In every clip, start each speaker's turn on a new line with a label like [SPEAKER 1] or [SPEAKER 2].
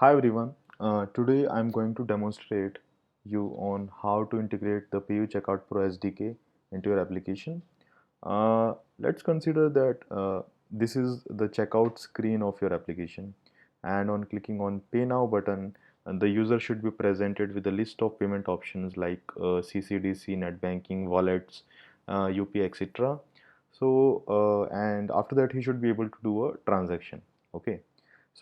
[SPEAKER 1] Hi everyone. Today I'm going to demonstrate you on how to integrate the PU Checkout Pro SDK into your application. Let's consider that this is the checkout screen of your application, and on clicking on Pay Now button, the user should be presented with a list of payment options like CCDC, net banking, wallets, UPI, etc. And after that, he should be able to do a transaction. Okay.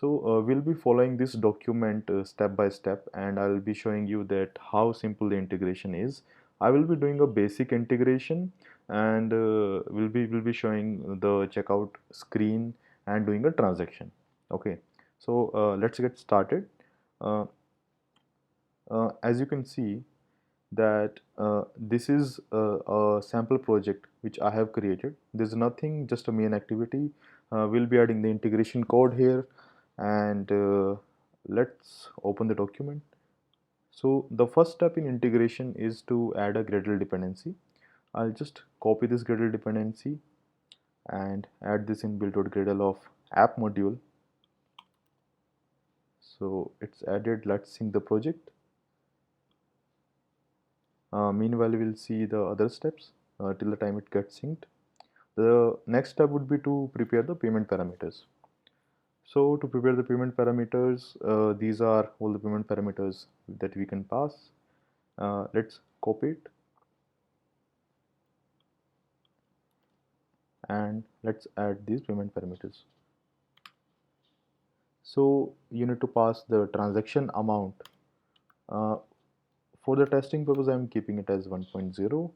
[SPEAKER 1] We'll be following this document step by step, and I'll be showing you that how simple the integration is. I will be doing a basic integration, and we'll be showing the checkout screen and doing a transaction. Okay, let's get started. Uh, as you can see that this is a sample project which I have created. There's nothing, just a main activity. We'll be adding the integration code here, and let's open the document. So the first step in integration is to add a Gradle dependency. I'll just copy this Gradle dependency and add this in build.gradle of app module. So it's added. Let's sync the project. Meanwhile, we'll see the other steps till the time it gets synced. The next step would be to prepare the payment parameters. So to prepare the payment parameters, these are all the payment parameters that we can pass. Let's copy it and let's add these payment parameters. So you need to pass the transaction amount. Uh, for the testing purpose, I'm keeping it as 1.0.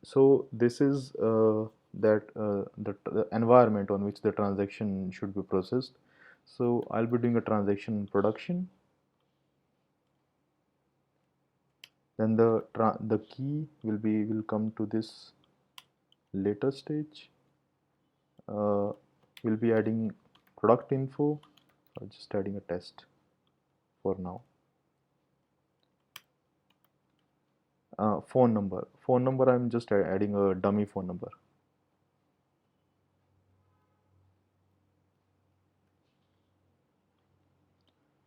[SPEAKER 1] So this is the environment on which the transaction should be processed. So I'll be doing a transaction in production. Then the key will come to this later stage. We'll be adding product info, or just adding a test for now. Phone number, I'm just adding a dummy phone number.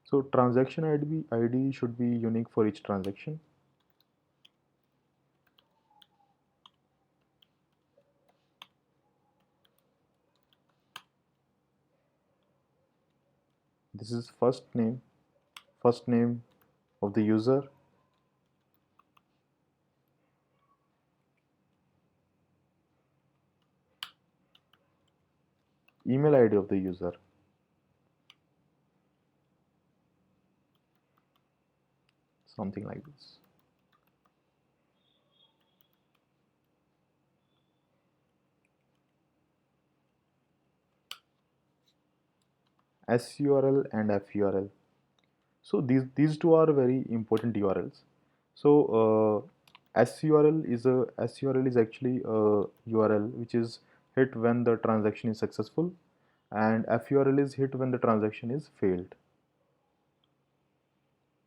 [SPEAKER 1] So transaction ID should be unique for each transaction. This is first name of the user, email ID of the user, something like this. SURL and FURL. So these two are very important URLs. So SURL is actually a URL which is hit when the transaction is successful, and FURL is hit when the transaction is failed.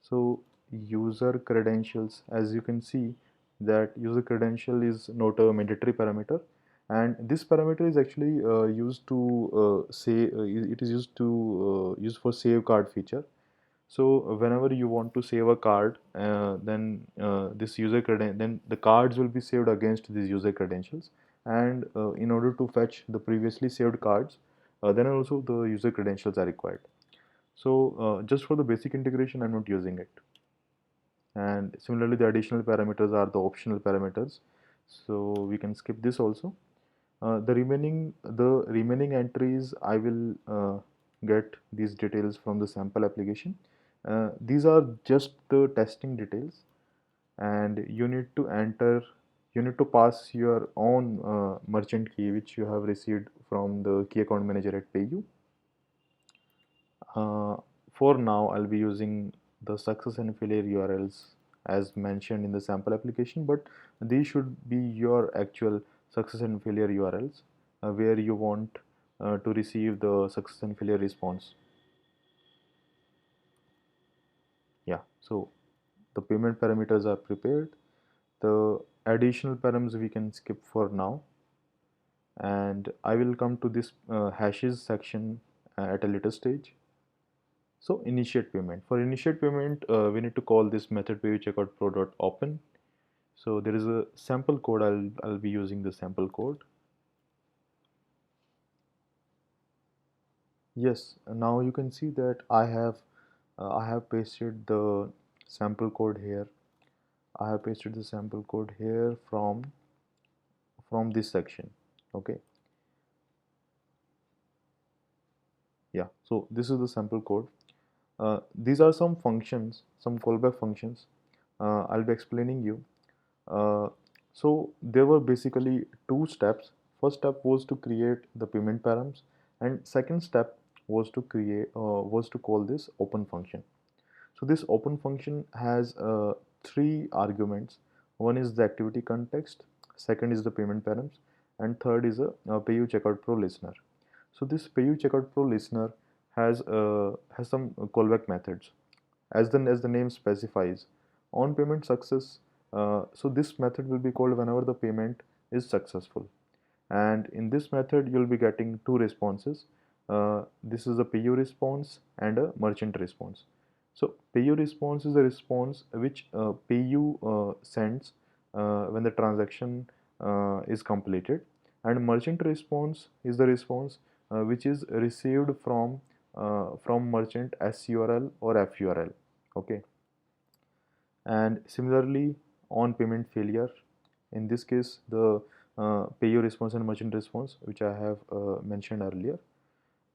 [SPEAKER 1] So user credentials, as you can see that user credential is not a mandatory parameter, and this parameter is actually used to say it is used to used for save card feature. So whenever you want to save a card, then this then the cards will be saved against these user credentials, and in order to fetch the previously saved cards, then also the user credentials are required. So just for the basic integration, I'm not using it. And similarly, the additional parameters are the optional parameters, so we can skip this also. The remaining entries, I will get these details from the sample application. These are just the testing details, and you need to pass your own merchant key which you have received from the key account manager at PayU. Uh, for now, I'll be using the success and failure URLs as mentioned in the sample application, but these should be your actual success and failure URLs where you want to receive the success and failure response. Yeah, so the payment parameters are prepared. The additional params we can skip for now. and I will come to this hashes section at a later stage. So initiate payment. For initiate payment, we need to call this method payoutcheckout.pro.open. So there is a sample code. I'll be using the sample code. Yes, now you can see that I have pasted the sample code here. I have pasted the sample code here from this section. Okay, yeah. So this is the sample code. These are some functions, some callback functions. I'll be explaining you. Uh, so there were basically two steps. First step was to create the payment params, and second step was to call this open function. So this open function has three arguments. One is the activity context, second is the payment params, and third is a PayU Checkout Pro listener. So this PayU Checkout Pro listener has some callback methods. As the name specifies, on payment success. So this method will be called whenever the payment is successful. And in this method, you'll be getting two responses. This is a PU response and a merchant response. So PU response is a response which PU sends when the transaction is completed, and merchant response is the response which is received from merchant SURL or FURL. Okay, and similarly on payment failure, in this case the payer response and merchant response which I have mentioned earlier,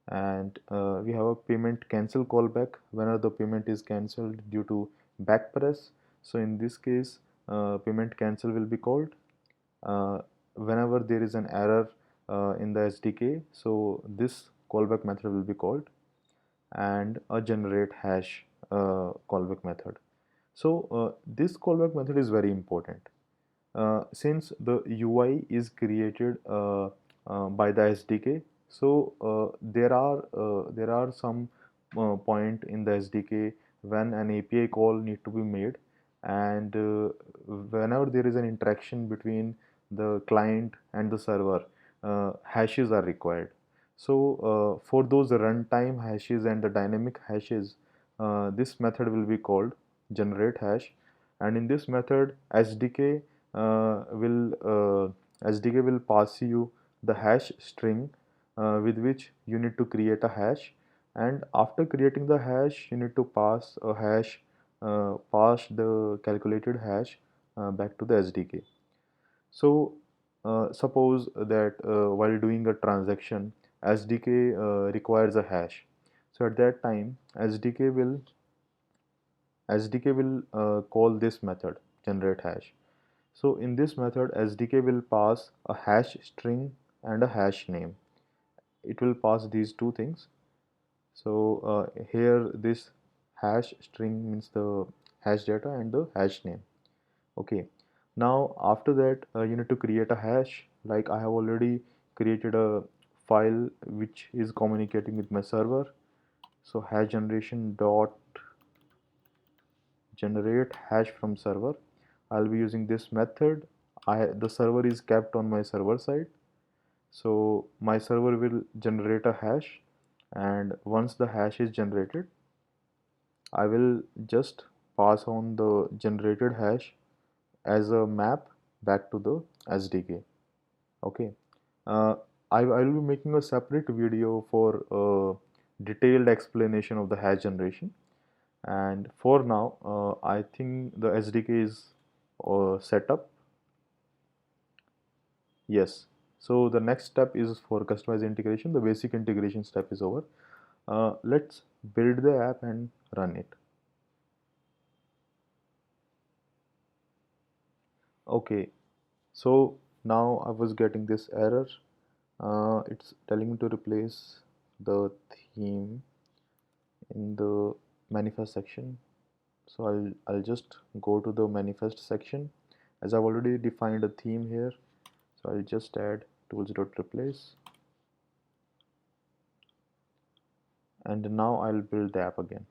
[SPEAKER 1] and we have a payment cancel callback whenever the payment is cancelled due to back press. So in this case payment cancel will be called uh, whenever there is an error in the SDK, so this callback method will be called, and a generate hash callback method. So this callback method is very important since the UI is created by the SDK. So there are some point in the SDK when an API call need to be made, and whenever there is an interaction between the client and the server, hashes are required. So for those runtime hashes and the dynamic hashes, this method will be called generate hash, and in this method SDK will pass you the hash string with which you need to create a hash, and after creating the hash you need to pass the calculated hash back to the SDK. So suppose that while doing a transaction, SDK requires a hash. So at that time, SDK will call this method generate hash. So in this method, SDK will pass a hash string and a hash name. It will pass these two things. So here this hash string means the hash data and the hash name. Okay, now after that you need to create a hash. Like I have already created a file which is communicating with my server. So hash generation dot generate hash from server. I'll be using this method. The server is kept on my server side. So my server will generate a hash, and once the hash is generated, I will just pass on the generated hash as a map back to the SDK. Okay. Uh, I will be making a separate video for detailed explanation of the hash generation. And for now, I think the SDK is set up. Yes. So the next step is for customized integration. The basic integration step is over. Let's build the app and run it. Okay. So now I was getting this error. It's telling me to replace the theme in the manifest section. So I'll just go to the manifest section, as I've already defined a theme here. So I'll just add tools.replace, and now I'll build the app again.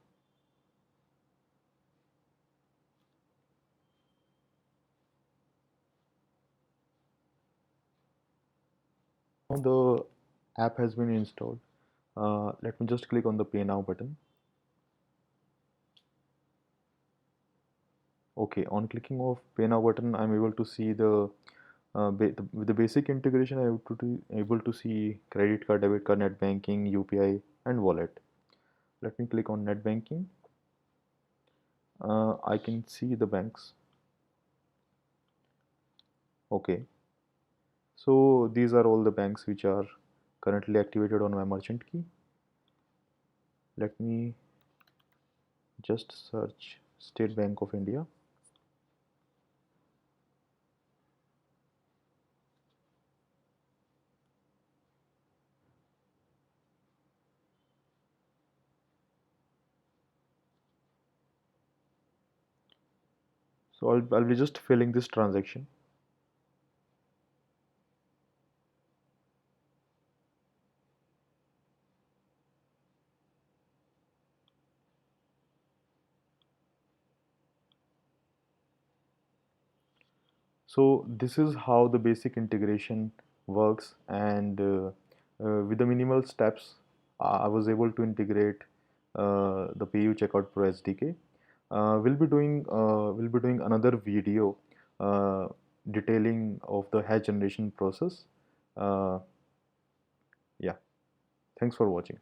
[SPEAKER 1] the app has been installed. Let me just click on the Pay Now button. Okay, on clicking of Pay Now button, I'm able to see with the basic integration. I have to able to see credit card, debit card, net banking, UPI, and wallet. Let me click on net banking. I can see the banks. Okay, so these are all the banks which are currently activated on my merchant key. Let me just search State Bank of India. So I'll be just filling this transaction. So this is how the basic integration works, and with the minimal steps, I was able to integrate the PayU Checkout Pro SDK. We'll be doing another video uh, detailing of the hash generation process. Uh, yeah, thanks for watching.